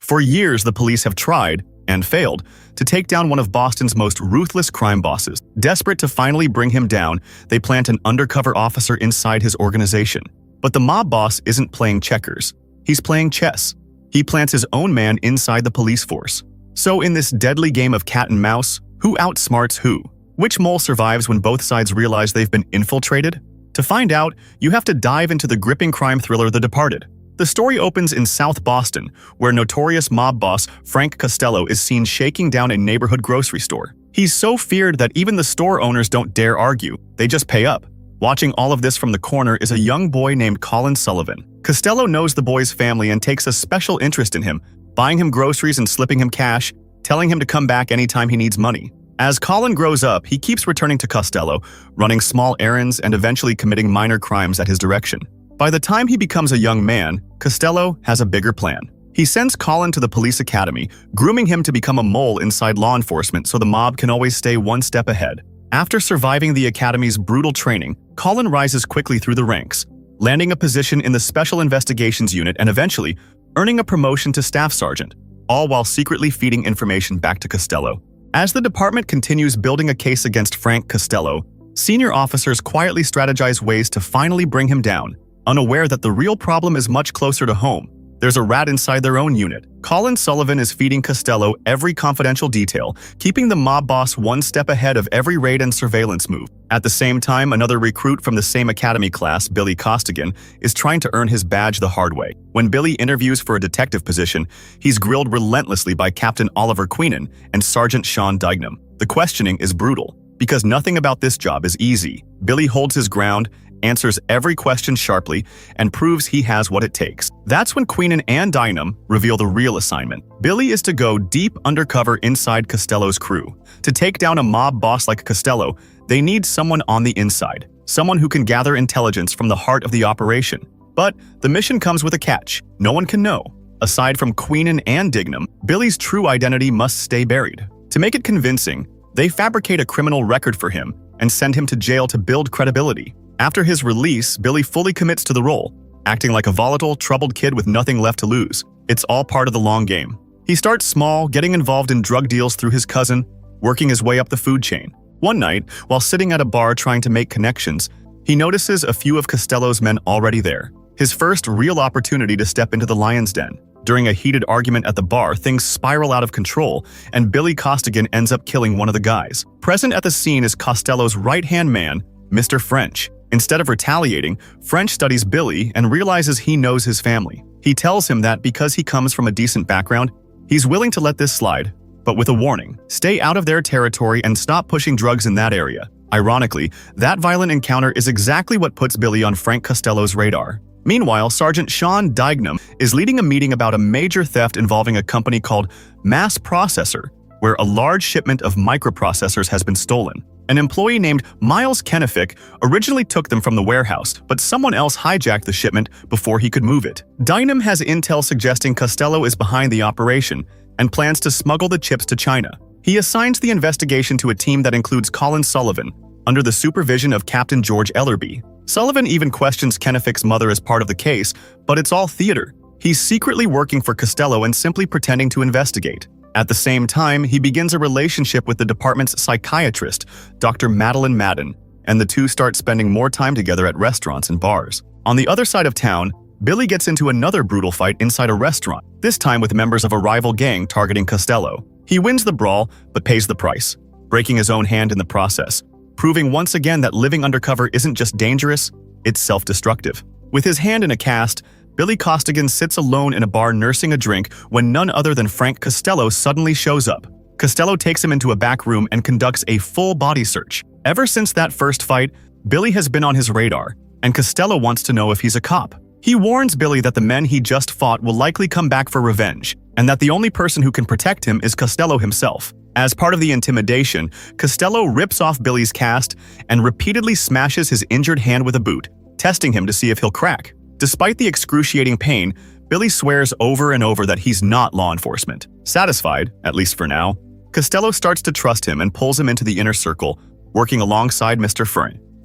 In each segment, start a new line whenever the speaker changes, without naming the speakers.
For years, the police have tried, and failed, to take down one of Boston's most ruthless crime bosses. Desperate to finally bring him down, they plant an undercover officer inside his organization. But the mob boss isn't playing checkers. He's playing chess. He plants his own man inside the police force. So in this deadly game of cat and mouse, who outsmarts who? Which mole survives when both sides realize they've been infiltrated? To find out, you have to dive into the gripping crime thriller The Departed. The story opens in South Boston, where notorious mob boss Frank Costello is seen shaking down a neighborhood grocery store. He's so feared that even the store owners don't dare argue, they just pay up. Watching all of this from the corner is a young boy named Colin Sullivan. Costello knows the boy's family and takes a special interest in him, buying him groceries and slipping him cash, telling him to come back anytime he needs money. As Colin grows up, he keeps returning to Costello, running small errands and eventually committing minor crimes at his direction. By the time he becomes a young man, Costello has a bigger plan. He sends Colin to the police academy, grooming him to become a mole inside law enforcement so the mob can always stay one step ahead. After surviving the academy's brutal training, Colin rises quickly through the ranks, landing a position in the Special Investigations Unit and eventually earning a promotion to staff sergeant, all while secretly feeding information back to Costello. As the department continues building a case against Frank Costello, senior officers quietly strategize ways to finally bring him down, unaware that the real problem is much closer to home. There's a rat inside their own unit. Colin Sullivan is feeding Costello every confidential detail, keeping the mob boss one step ahead of every raid and surveillance move. At the same time, another recruit from the same academy class, Billy Costigan, is trying to earn his badge the hard way. When Billy interviews for a detective position, he's grilled relentlessly by Captain Oliver Queenan and Sergeant Sean Dignam. The questioning is brutal, because nothing about this job is easy. Billy holds his ground, answers every question sharply, and proves he has what it takes. That's when Queenan and Dignam reveal the real assignment. Billy is to go deep undercover inside Costello's crew. To take down a mob boss like Costello, they need someone on the inside, someone who can gather intelligence from the heart of the operation. But the mission comes with a catch. No one can know. Aside from Queenan and Dignam, Billy's true identity must stay buried. To make it convincing, they fabricate a criminal record for him and send him to jail to build credibility. After his release, Billy fully commits to the role, acting like a volatile, troubled kid with nothing left to lose. It's all part of the long game. He starts small, getting involved in drug deals through his cousin, working his way up the food chain. One night, while sitting at a bar trying to make connections, he notices a few of Costello's men already there. His first real opportunity to step into the lion's den. During a heated argument at the bar, things spiral out of control, and Billy Costigan ends up killing one of the guys. Present at the scene is Costello's right-hand man, Mr. French. Instead of retaliating, French studies Billy and realizes he knows his family. He tells him that because he comes from a decent background, he's willing to let this slide, but with a warning: stay out of their territory and stop pushing drugs in that area. Ironically, that violent encounter is exactly what puts Billy on Frank Costello's radar. Meanwhile, Sergeant Sean Dignam is leading a meeting about a major theft involving a company called Mass Processor, where a large shipment of microprocessors has been stolen. An employee named Miles Kennefic originally took them from the warehouse, but someone else hijacked the shipment before he could move it. Dignam has intel suggesting Costello is behind the operation and plans to smuggle the chips to China. He assigns the investigation to a team that includes Colin Sullivan, under the supervision of Captain George Ellerby. Sullivan even questions Kennefic's mother as part of the case, but it's all theater. He's secretly working for Costello and simply pretending to investigate. At the same time, he begins a relationship with the department's psychiatrist, Dr. Madeline Madden, and the two start spending more time together at restaurants and bars. On the other side of town, Billy gets into another brutal fight inside a restaurant, this time with members of a rival gang targeting Costello. He wins the brawl, but pays the price, breaking his own hand in the process, proving once again that living undercover isn't just dangerous, it's self-destructive. With his hand in a cast, Billy Costigan sits alone in a bar nursing a drink when none other than Frank Costello suddenly shows up. Costello takes him into a back room and conducts a full body search. Ever since that first fight, Billy has been on his radar, and Costello wants to know if he's a cop. He warns Billy that the men he just fought will likely come back for revenge, and that the only person who can protect him is Costello himself. As part of the intimidation, Costello rips off Billy's cast and repeatedly smashes his injured hand with a boot, testing him to see if he'll crack. Despite the excruciating pain, Billy swears over and over that he's not law enforcement. Satisfied, at least for now, Costello starts to trust him and pulls him into the inner circle, working alongside Mr.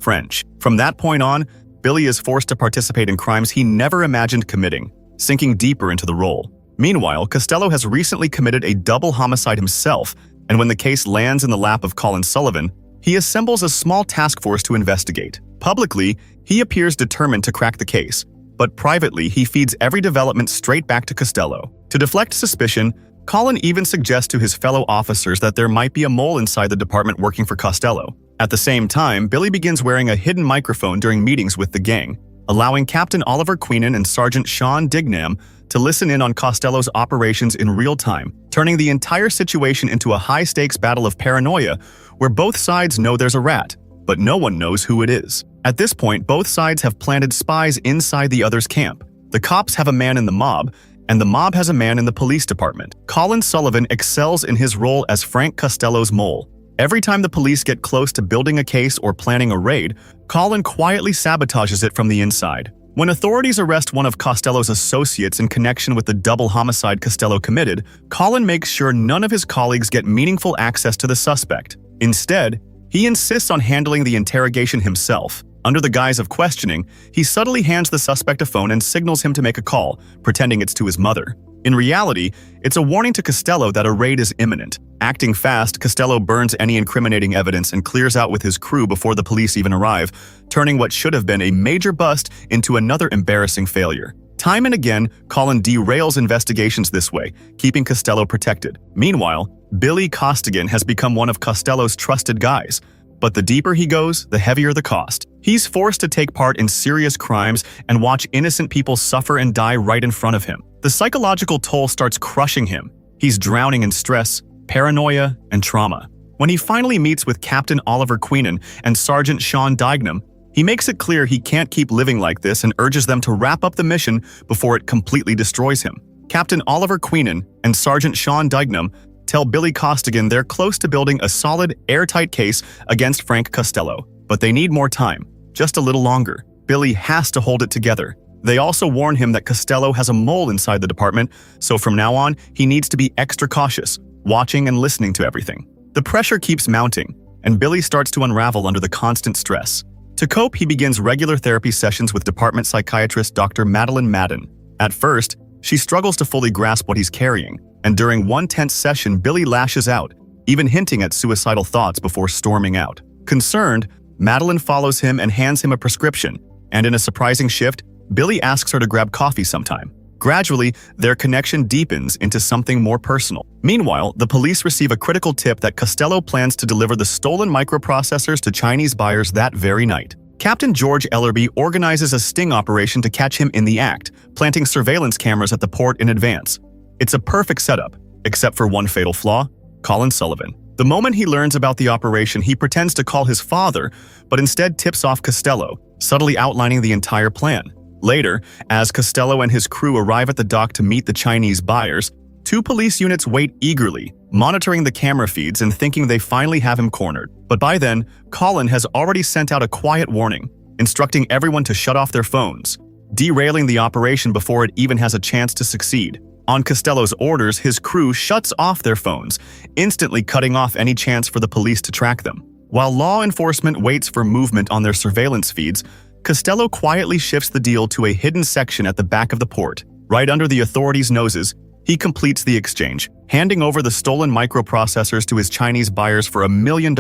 French. From that point on, Billy is forced to participate in crimes he never imagined committing, sinking deeper into the role. Meanwhile, Costello has recently committed a double homicide himself, and when the case lands in the lap of Colin Sullivan, he assembles a small task force to investigate. Publicly, he appears determined to crack the case, but privately, he feeds every development straight back to Costello. To deflect suspicion, Colin even suggests to his fellow officers that there might be a mole inside the department working for Costello. At the same time, Billy begins wearing a hidden microphone during meetings with the gang, allowing Captain Oliver Queenan and Sergeant Sean Dignam to listen in on Costello's operations in real time, turning the entire situation into a high-stakes battle of paranoia where both sides know there's a rat, but no one knows who it is. At this point, both sides have planted spies inside the other's camp. The cops have a man in the mob, and the mob has a man in the police department. Colin Sullivan excels in his role as Frank Costello's mole. Every time the police get close to building a case or planning a raid, Colin quietly sabotages it from the inside. When authorities arrest one of Costello's associates in connection with the double homicide Costello committed, Colin makes sure none of his colleagues get meaningful access to the suspect. Instead, he insists on handling the interrogation himself. Under the guise of questioning, he subtly hands the suspect a phone and signals him to make a call, pretending it's to his mother. In reality, it's a warning to Costello that a raid is imminent. Acting fast, Costello burns any incriminating evidence and clears out with his crew before the police even arrive, turning what should have been a major bust into another embarrassing failure. Time and again, Colin derails investigations this way, keeping Costello protected. Meanwhile, Billy Costigan has become one of Costello's trusted guys, but the deeper he goes, the heavier the cost. He's forced to take part in serious crimes and watch innocent people suffer and die right in front of him. The psychological toll starts crushing him. He's drowning in stress, paranoia, and trauma. When he finally meets with Captain Oliver Queenan and Sergeant Sean Dignam, he makes it clear he can't keep living like this and urges them to wrap up the mission before it completely destroys him. Captain Oliver Queenan and Sergeant Sean Dignam tell Billy Costigan they're close to building a solid, airtight case against Frank Costello, but they need more time, just a little longer. Billy has to hold it together. They also warn him that Costello has a mole inside the department, so from now on, he needs to be extra cautious, watching and listening to everything. The pressure keeps mounting, and Billy starts to unravel under the constant stress. To cope, he begins regular therapy sessions with department psychiatrist Dr. Madeline Madden. At first, she struggles to fully grasp what he's carrying, and during one tense session, Billy lashes out, even hinting at suicidal thoughts before storming out. Concerned, Madeline follows him and hands him a prescription, and in a surprising shift, Billy asks her to grab coffee sometime. Gradually, their connection deepens into something more personal. Meanwhile, the police receive a critical tip that Costello plans to deliver the stolen microprocessors to Chinese buyers that very night. Captain George Ellerby organizes a sting operation to catch him in the act, planting surveillance cameras at the port in advance. It's a perfect setup, except for one fatal flaw: Colin Sullivan. The moment he learns about the operation, he pretends to call his father, but instead tips off Costello, subtly outlining the entire plan. Later, as Costello and his crew arrive at the dock to meet the Chinese buyers, two police units wait eagerly, monitoring the camera feeds and thinking they finally have him cornered. But by then, Colin has already sent out a quiet warning, instructing everyone to shut off their phones, derailing the operation before it even has a chance to succeed. On Costello's orders, his crew shuts off their phones, instantly cutting off any chance for the police to track them. While law enforcement waits for movement on their surveillance feeds, Costello quietly shifts the deal to a hidden section at the back of the port. Right under the authorities' noses, he completes the exchange, handing over the stolen microprocessors to his Chinese buyers for $1 million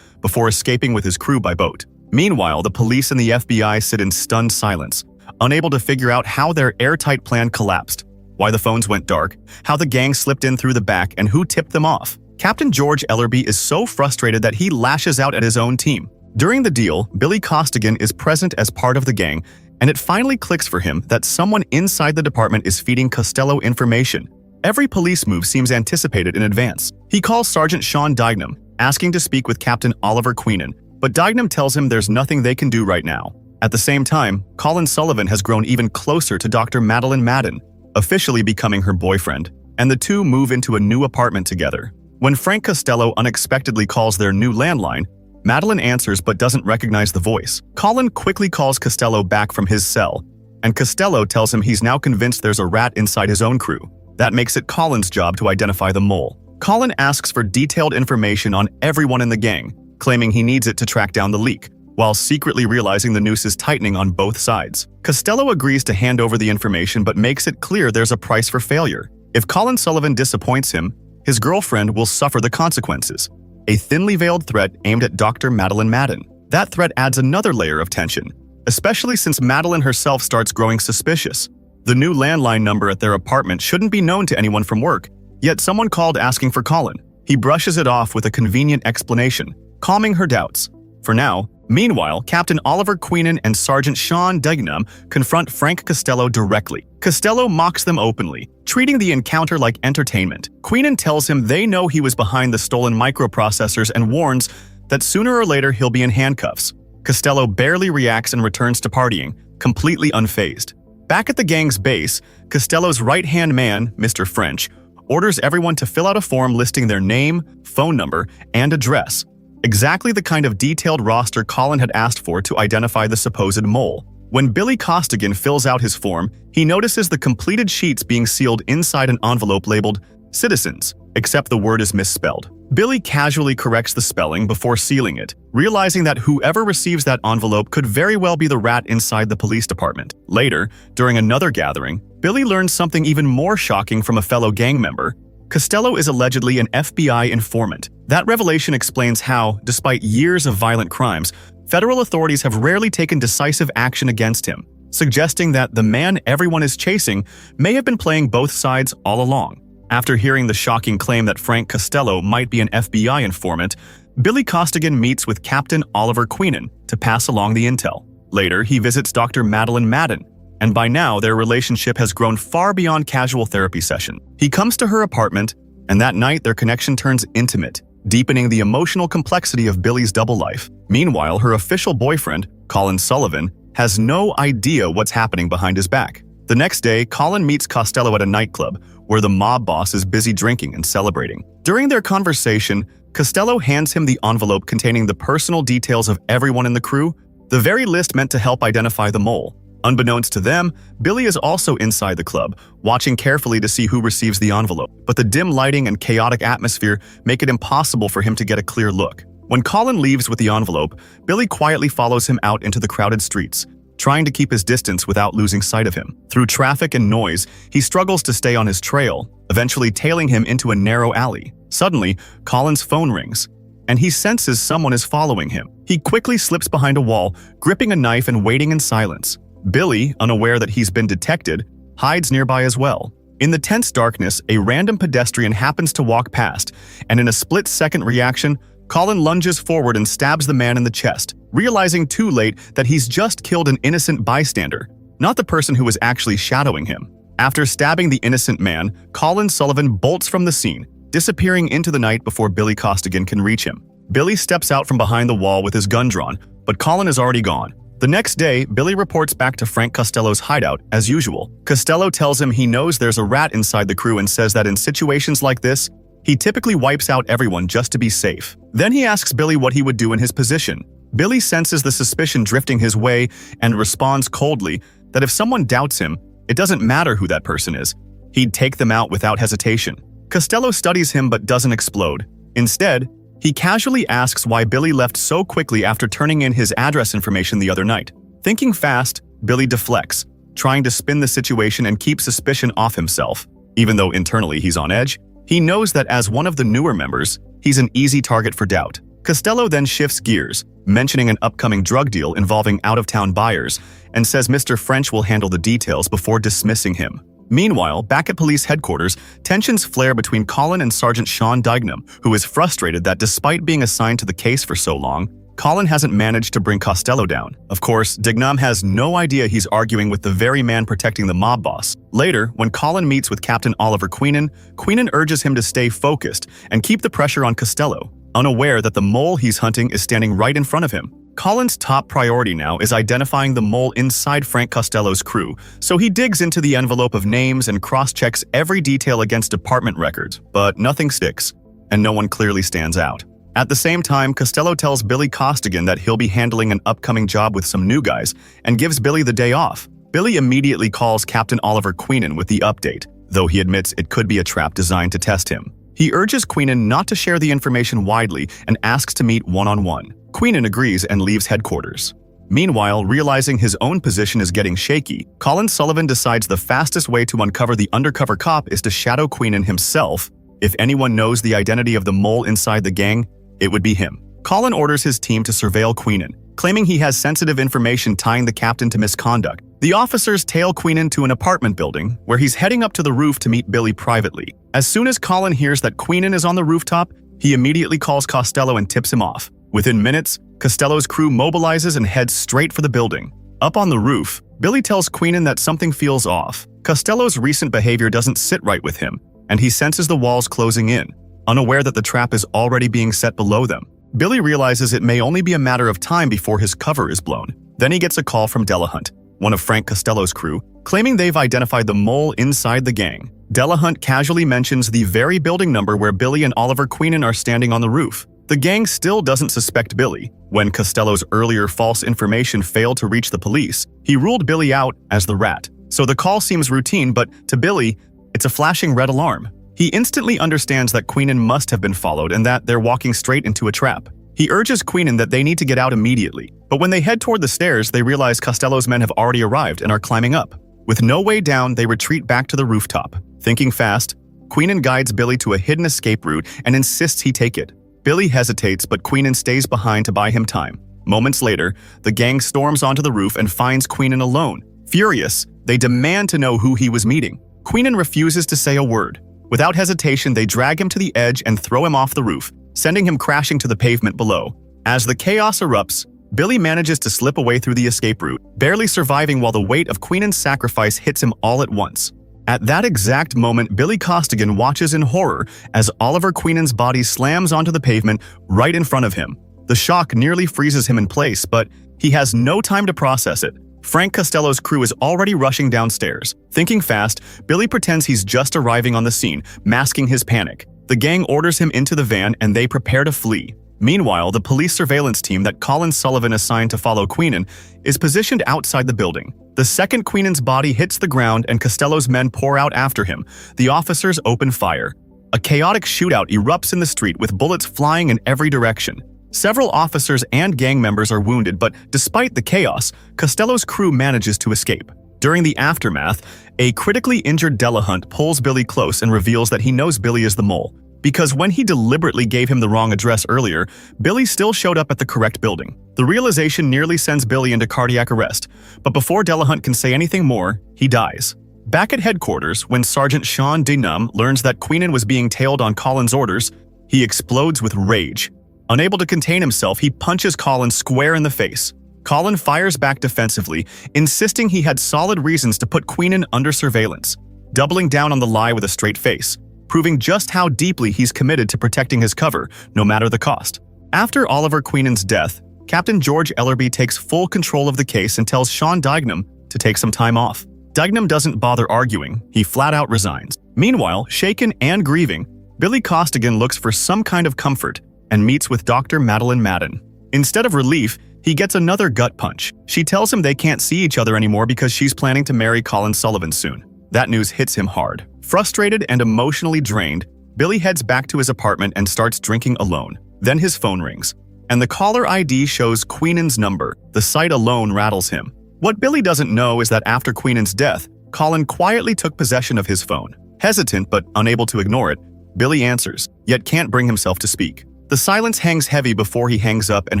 before escaping with his crew by boat. Meanwhile, the police and the FBI sit in stunned silence, unable to figure out how their airtight plan collapsed, why the phones went dark, how the gang slipped in through the back, and who tipped them off. Captain George Ellerby is so frustrated that he lashes out at his own team. During the deal, Billy Costigan is present as part of the gang, and it finally clicks for him that someone inside the department is feeding Costello information. Every police move seems anticipated in advance. He calls Sergeant Sean Dignam, asking to speak with Captain Oliver Queenan, but Dignam tells him there's nothing they can do right now. At the same time, Colin Sullivan has grown even closer to Dr. Madeline Madden, officially becoming her boyfriend, and the two move into a new apartment together. When Frank Costello unexpectedly calls their new landline, Madeline answers but doesn't recognize the voice. Colin quickly calls Costello back from his cell, and Costello tells him he's now convinced there's a rat inside his own crew. That makes it Colin's job to identify the mole. Colin asks for detailed information on everyone in the gang, claiming he needs it to track down the leak, while secretly realizing the noose is tightening on both sides. Costello agrees to hand over the information but makes it clear there's a price for failure. If Colin Sullivan disappoints him, his girlfriend will suffer the consequences. A thinly veiled threat aimed at Dr. Madeline Madden. That threat adds another layer of tension, especially since Madeline herself starts growing suspicious. The new landline number at their apartment shouldn't be known to anyone from work, yet someone called asking for Colin. He brushes it off with a convenient explanation, calming her doubts. For now, meanwhile, Captain Oliver Queenan and Sergeant Sean Dignam confront Frank Costello directly. Costello mocks them openly, treating the encounter like entertainment. Queenan tells him they know he was behind the stolen microprocessors and warns that sooner or later he'll be in handcuffs. Costello barely reacts and returns to partying, completely unfazed. Back at the gang's base, Costello's right-hand man, Mr. French, orders everyone to fill out a form listing their name, phone number, and address. Exactly the kind of detailed roster Colin had asked for to identify the supposed mole. When Billy Costigan fills out his form, he notices the completed sheets being sealed inside an envelope labeled Citizens, except the word is misspelled. Billy casually corrects the spelling before sealing it, realizing that whoever receives that envelope could very well be the rat inside the police department. Later, during another gathering, Billy learns something even more shocking from a fellow gang member. Costello is allegedly an FBI informant. That revelation explains how, despite years of violent crimes, federal authorities have rarely taken decisive action against him, suggesting that the man everyone is chasing may have been playing both sides all along. After hearing the shocking claim that Frank Costello might be an FBI informant, Billy Costigan meets with Captain Oliver Queenan to pass along the intel. Later, he visits Dr. Madeline Madden, and by now their relationship has grown far beyond casual therapy session. He comes to her apartment, and that night their connection turns intimate, deepening the emotional complexity of Billy's double life. Meanwhile, her official boyfriend, Colin Sullivan, has no idea what's happening behind his back. The next day, Colin meets Costello at a nightclub, where the mob boss is busy drinking and celebrating. During their conversation, Costello hands him the envelope containing the personal details of everyone in the crew, the very list meant to help identify the mole. Unbeknownst to them, Billy is also inside the club, watching carefully to see who receives the envelope. But the dim lighting and chaotic atmosphere make it impossible for him to get a clear look. When Colin leaves with the envelope, Billy quietly follows him out into the crowded streets, trying to keep his distance without losing sight of him. Through traffic and noise, he struggles to stay on his trail, eventually tailing him into a narrow alley. Suddenly, Colin's phone rings, and he senses someone is following him. He quickly slips behind a wall, gripping a knife and waiting in silence. Billy, unaware that he's been detected, hides nearby as well. In the tense darkness, a random pedestrian happens to walk past, and in a split-second reaction, Colin lunges forward and stabs the man in the chest, realizing too late that he's just killed an innocent bystander, not the person who was actually shadowing him. After stabbing the innocent man, Colin Sullivan bolts from the scene, disappearing into the night before Billy Costigan can reach him. Billy steps out from behind the wall with his gun drawn, but Colin is already gone. The next day, Billy reports back to Frank Costello's hideout, as usual. Costello tells him he knows there's a rat inside the crew and says that in situations like this, he typically wipes out everyone just to be safe. Then he asks Billy what he would do in his position. Billy senses the suspicion drifting his way and responds coldly that if someone doubts him, it doesn't matter who that person is. He'd take them out without hesitation. Costello studies him but doesn't explode. Instead, he casually asks why Billy left so quickly after turning in his address information the other night. Thinking fast, Billy deflects, trying to spin the situation and keep suspicion off himself. Even though internally he's on edge, he knows that as one of the newer members, he's an easy target for doubt. Costello then shifts gears, mentioning an upcoming drug deal involving out-of-town buyers, and says Mr. French will handle the details before dismissing him. Meanwhile, back at police headquarters, tensions flare between Colin and Sergeant Sean Dignam, who is frustrated that despite being assigned to the case for so long, Colin hasn't managed to bring Costello down. Of course, Dignam has no idea he's arguing with the very man protecting the mob boss. Later, when Colin meets with Captain Oliver Queenan, Queenan urges him to stay focused and keep the pressure on Costello, unaware that the mole he's hunting is standing right in front of him. Colin's top priority now is identifying the mole inside Frank Costello's crew, so he digs into the envelope of names and cross-checks every detail against department records, but nothing sticks, and no one clearly stands out. At the same time, Costello tells Billy Costigan that he'll be handling an upcoming job with some new guys, and gives Billy the day off. Billy immediately calls Captain Oliver Queenan with the update, though he admits it could be a trap designed to test him. He urges Queenan not to share the information widely and asks to meet one-on-one. Queenan agrees and leaves headquarters. Meanwhile, realizing his own position is getting shaky, Colin Sullivan decides the fastest way to uncover the undercover cop is to shadow Queenan himself. If anyone knows the identity of the mole inside the gang, it would be him. Colin orders his team to surveil Queenan, claiming he has sensitive information tying the captain to misconduct. The officers tail Queenan to an apartment building, where he's heading up to the roof to meet Billy privately. As soon as Colin hears that Queenan is on the rooftop, he immediately calls Costello and tips him off. Within minutes, Costello's crew mobilizes and heads straight for the building. Up on the roof, Billy tells Queenan that something feels off. Costello's recent behavior doesn't sit right with him, and he senses the walls closing in, unaware that the trap is already being set below them. Billy realizes it may only be a matter of time before his cover is blown. Then he gets a call from Delahunt, one of Frank Costello's crew, claiming they've identified the mole inside the gang. Delahunt casually mentions the very building number where Billy and Oliver Queenan are standing on the roof. The gang still doesn't suspect Billy. When Costello's earlier false information failed to reach the police, he ruled Billy out as the rat. So the call seems routine, but to Billy, it's a flashing red alarm. He instantly understands that Queenan must have been followed and that they're walking straight into a trap. He urges Queenan that they need to get out immediately, but when they head toward the stairs, they realize Costello's men have already arrived and are climbing up. With no way down, they retreat back to the rooftop. Thinking fast, Queenan guides Billy to a hidden escape route and insists he take it. Billy hesitates, but Queenan stays behind to buy him time. Moments later, the gang storms onto the roof and finds Queenan alone. Furious, they demand to know who he was meeting. Queenan refuses to say a word. Without hesitation, they drag him to the edge and throw him off the roof, sending him crashing to the pavement below. As the chaos erupts, Billy manages to slip away through the escape route, barely surviving while the weight of Queenan's sacrifice hits him all at once. At that exact moment, Billy Costigan watches in horror as Oliver Queenan's body slams onto the pavement right in front of him. The shock nearly freezes him in place, but he has no time to process it. Frank Costello's crew is already rushing downstairs. Thinking fast, Billy pretends he's just arriving on the scene, masking his panic. The gang orders him into the van and they prepare to flee. Meanwhile, the police surveillance team that Colin Sullivan assigned to follow Queenan is positioned outside the building. The second Queenan's body hits the ground and Costello's men pour out after him. The officers open fire. A chaotic shootout erupts in the street with bullets flying in every direction. Several officers and gang members are wounded, but despite the chaos, Costello's crew manages to escape. During the aftermath, a critically injured Delahunt pulls Billy close and reveals that he knows Billy is the mole. Because when he deliberately gave him the wrong address earlier, Billy still showed up at the correct building. The realization nearly sends Billy into cardiac arrest, but before Delahunt can say anything more, he dies. Back at headquarters, when Sergeant Sean Denham learns that Queenan was being tailed on Colin's orders, he explodes with rage. Unable to contain himself, he punches Colin square in the face. Colin fires back defensively, insisting he had solid reasons to put Queenan under surveillance, doubling down on the lie with a straight face, proving just how deeply he's committed to protecting his cover, no matter the cost. After Oliver Queenan's death, Captain George Ellerby takes full control of the case and tells Sean Dignam to take some time off. Dignam doesn't bother arguing, he flat out resigns. Meanwhile, shaken and grieving, Billy Costigan looks for some kind of comfort and meets with Dr. Madeline Madden. Instead of relief, he gets another gut punch. She tells him they can't see each other anymore because she's planning to marry Colin Sullivan soon. That news hits him hard. Frustrated and emotionally drained, Billy heads back to his apartment and starts drinking alone. Then his phone rings, and the caller ID shows Queenan's number. The sight alone rattles him. What Billy doesn't know is that after Queenan's death, Colin quietly took possession of his phone. Hesitant but unable to ignore it, Billy answers, yet can't bring himself to speak. The silence hangs heavy before he hangs up and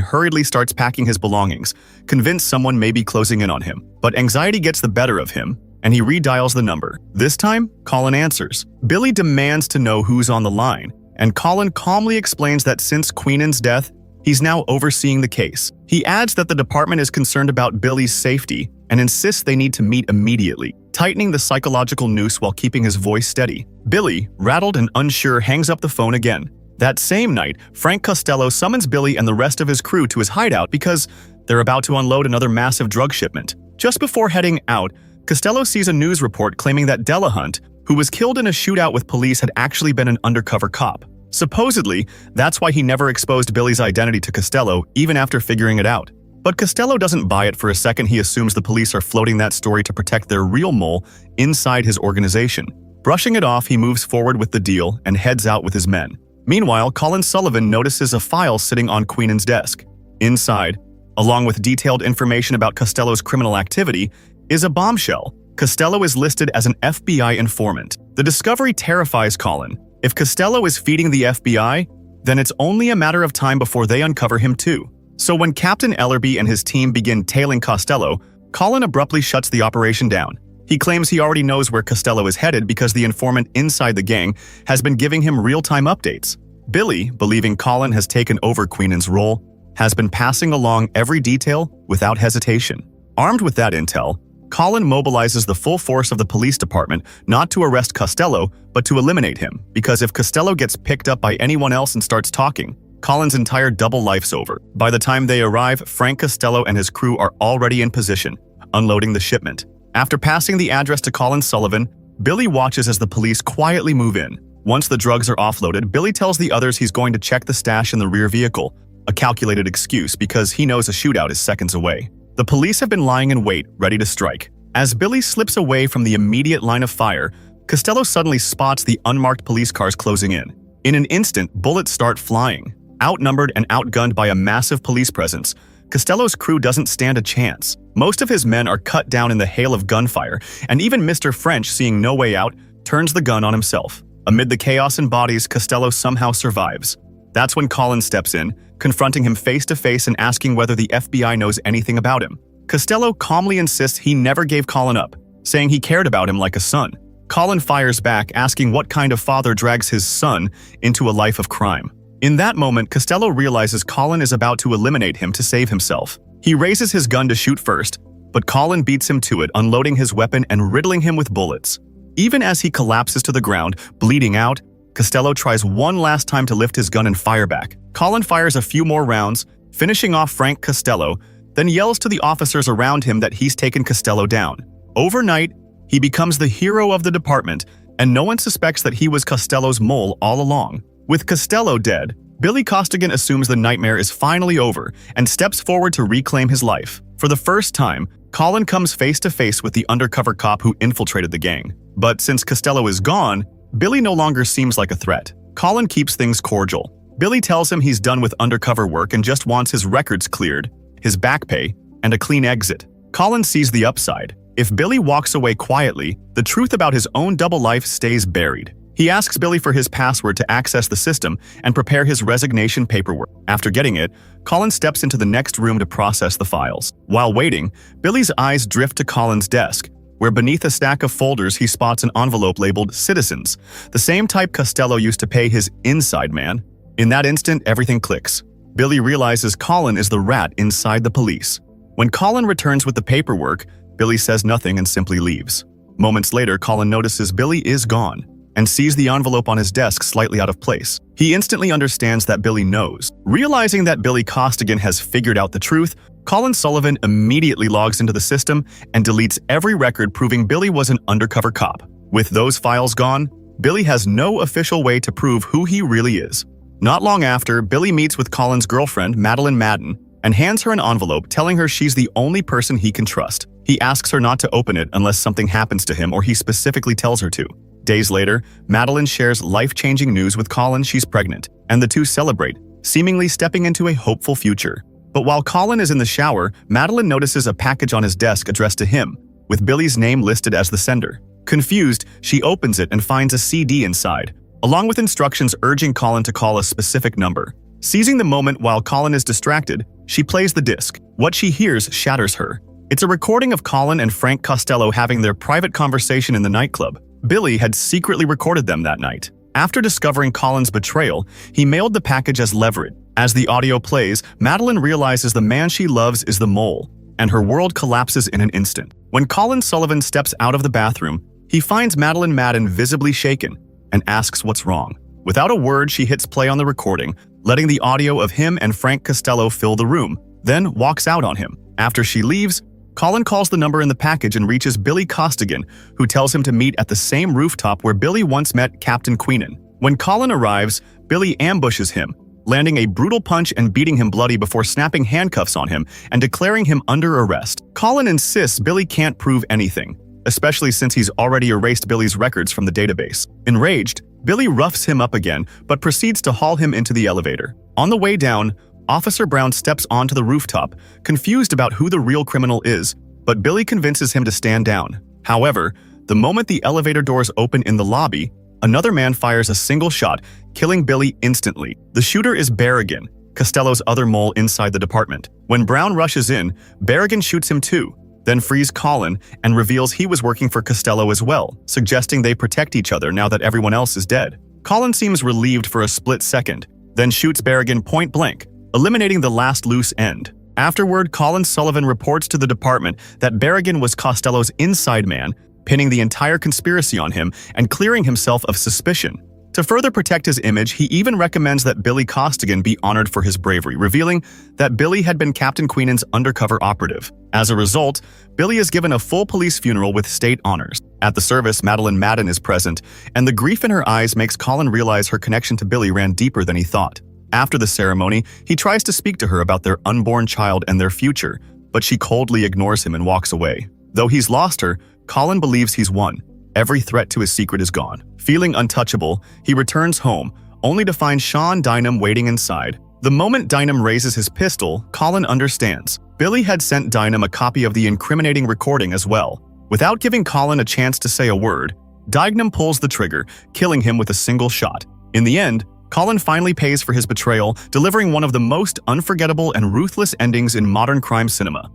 hurriedly starts packing his belongings, convinced someone may be closing in on him. But anxiety gets the better of him, and he redials the number. This time, Colin answers. Billy demands to know who's on the line, and Colin calmly explains that since Queenan's death, he's now overseeing the case. He adds that the department is concerned about Billy's safety and insists they need to meet immediately, tightening the psychological noose while keeping his voice steady. Billy, rattled and unsure, hangs up the phone again. That same night, Frank Costello summons Billy and the rest of his crew to his hideout because they're about to unload another massive drug shipment. Just before heading out, Costello sees a news report claiming that Delahunt, who was killed in a shootout with police, had actually been an undercover cop. Supposedly, that's why he never exposed Billy's identity to Costello, even after figuring it out. But Costello doesn't buy it for a second. He assumes the police are floating that story to protect their real mole inside his organization. Brushing it off, he moves forward with the deal and heads out with his men. Meanwhile, Colin Sullivan notices a file sitting on Queenan's desk. Inside, along with detailed information about Costello's criminal activity, is a bombshell. Costello is listed as an FBI informant. The discovery terrifies Colin. If Costello is feeding the FBI, then it's only a matter of time before they uncover him too. So when Captain Ellerby and his team begin tailing Costello, Colin abruptly shuts the operation down. He claims he already knows where Costello is headed because the informant inside the gang has been giving him real-time updates. Billy, believing Colin has taken over Queenan's role, has been passing along every detail without hesitation. Armed with that intel, Colin mobilizes the full force of the police department not to arrest Costello, but to eliminate him, because if Costello gets picked up by anyone else and starts talking, Colin's entire double life's over. By the time they arrive, Frank Costello and his crew are already in position, unloading the shipment. After passing the address to Colin Sullivan, Billy watches as the police quietly move in. Once the drugs are offloaded, Billy tells the others he's going to check the stash in the rear vehicle, a calculated excuse because he knows a shootout is seconds away. The police have been lying in wait, ready to strike. As Billy slips away from the immediate line of fire, Costello suddenly spots the unmarked police cars closing in. In an instant, bullets start flying. Outnumbered and outgunned by a massive police presence, Costello's crew doesn't stand a chance. Most of his men are cut down in the hail of gunfire, and even Mr. French, seeing no way out, turns the gun on himself. Amid the chaos and bodies, Costello somehow survives. That's when Colin steps in, confronting him face to face and asking whether the FBI knows anything about him. Costello calmly insists he never gave Colin up, saying he cared about him like a son. Colin fires back, asking what kind of father drags his son into a life of crime. In that moment, Costello realizes Colin is about to eliminate him to save himself. He raises his gun to shoot first, but Colin beats him to it, unloading his weapon and riddling him with bullets. Even as he collapses to the ground, bleeding out, Costello tries one last time to lift his gun and fire back. Colin fires a few more rounds, finishing off Frank Costello, then yells to the officers around him that he's taken Costello down. Overnight, he becomes the hero of the department, and no one suspects that he was Costello's mole all along. With Costello dead, Billy Costigan assumes the nightmare is finally over and steps forward to reclaim his life. For the first time, Colin comes face to face with the undercover cop who infiltrated the gang. But since Costello is gone, Billy no longer seems like a threat. Colin keeps things cordial. Billy tells him he's done with undercover work and just wants his records cleared, his back pay, and a clean exit. Colin sees the upside. If Billy walks away quietly, the truth about his own double life stays buried. He asks Billy for his password to access the system and prepare his resignation paperwork. After getting it, Colin steps into the next room to process the files. While waiting, Billy's eyes drift to Colin's desk, where beneath a stack of folders he spots an envelope labeled Citizens, the same type Costello used to pay his inside man. In that instant, everything clicks. Billy realizes Colin is the rat inside the police. When Colin returns with the paperwork, Billy says nothing and simply leaves. Moments later, Colin notices Billy is gone and sees the envelope on his desk slightly out of place. He instantly understands that Billy knows. Realizing that Billy Costigan has figured out the truth, Colin Sullivan immediately logs into the system and deletes every record proving Billy was an undercover cop. With those files gone, Billy has no official way to prove who he really is. Not long after, Billy meets with Colin's girlfriend, Madeline Madden, and hands her an envelope telling her she's the only person he can trust. He asks her not to open it unless something happens to him or he specifically tells her to. Days later, Madeline shares life-changing news with Colin she's pregnant, and the two celebrate, seemingly stepping into a hopeful future. But while Colin is in the shower, Madeline notices a package on his desk addressed to him, with Billy's name listed as the sender. Confused, she opens it and finds a CD inside, along with instructions urging Colin to call a specific number. Seizing the moment while Colin is distracted, she plays the disc. What she hears shatters her. It's a recording of Colin and Frank Costello having their private conversation in the nightclub. Billy had secretly recorded them that night. After discovering Colin's betrayal, he mailed the package as leverage. As the audio plays, Madeline realizes the man she loves is the mole, and her world collapses in an instant. When Colin Sullivan steps out of the bathroom, he finds Madeline Madden visibly shaken and asks what's wrong. Without a word, she hits play on the recording, letting the audio of him and Frank Costello fill the room, then walks out on him. After she leaves, Colin calls the number in the package and reaches Billy Costigan, who tells him to meet at the same rooftop where Billy once met Captain Queenan. When Colin arrives, Billy ambushes him, landing a brutal punch and beating him bloody before snapping handcuffs on him and declaring him under arrest. Colin insists Billy can't prove anything, especially since he's already erased Billy's records from the database. Enraged, Billy roughs him up again, but proceeds to haul him into the elevator. On the way down, Officer Brown steps onto the rooftop, confused about who the real criminal is, but Billy convinces him to stand down. However, the moment the elevator doors open in the lobby, another man fires a single shot, killing Billy instantly. The shooter is Berrigan, Costello's other mole inside the department. When Brown rushes in, Berrigan shoots him too, then frees Colin and reveals he was working for Costello as well, suggesting they protect each other now that everyone else is dead. Colin seems relieved for a split second, then shoots Berrigan point blank, eliminating the last loose end. Afterward, Colin Sullivan reports to the department that Berrigan was Costello's inside man, pinning the entire conspiracy on him and clearing himself of suspicion. To further protect his image, he even recommends that Billy Costigan be honored for his bravery, revealing that Billy had been Captain Queenan's undercover operative. As a result, Billy is given a full police funeral with state honors. At the service, Madeline Madden is present, and the grief in her eyes makes Colin realize her connection to Billy ran deeper than he thought. After the ceremony, he tries to speak to her about their unborn child and their future, but she coldly ignores him and walks away. Though he's lost her, Colin believes he's won. Every threat to his secret is gone. Feeling untouchable, he returns home, only to find Sean Dynam waiting inside. The moment Dynam raises his pistol, Colin understands. Billy had sent Dynam a copy of the incriminating recording as well. Without giving Colin a chance to say a word, Dynam pulls the trigger, killing him with a single shot. In the end, Colin finally pays for his betrayal, delivering one of the most unforgettable and ruthless endings in modern crime cinema.